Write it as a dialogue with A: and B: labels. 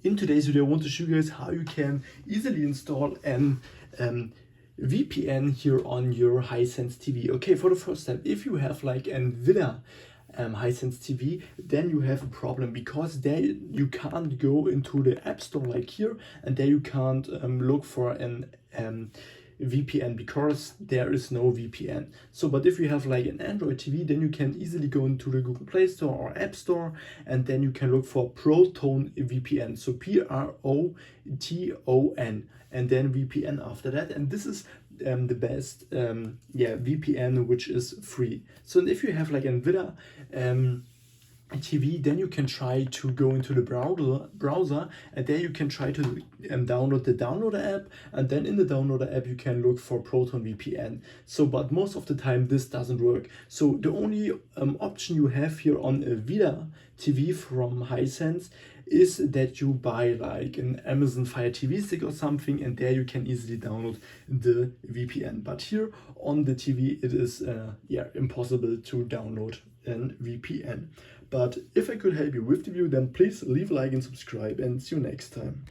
A: In today's video I want to show you guys how you can easily install an VPN here on your Hisense TV. Okay, for the first step, if you have like an Villa Hisense TV, then you have a problem because there you can't go into the App Store like here, and there you can't look for an VPN because there is no VPN. So but if you have like an Android TV, then you can easily go into the Google Play Store or App Store, and then you can look for Proton VPN, so Proton, and then VPN after that, and this is the best VPN which is free. So if you have like a Nvidia TV, then you can try to go into the browser, and there you can try to download the downloader app, and then in the downloader app you can look for Proton VPN. So but most of the time this doesn't work. So the only option you have here on a Villa TV from Hisense is that you buy like an Amazon Fire TV stick or something, and there you can easily download the VPN. But here on the TV it is impossible to download an VPN. But if I could help you with the video, then please leave a like and subscribe, and see you next time.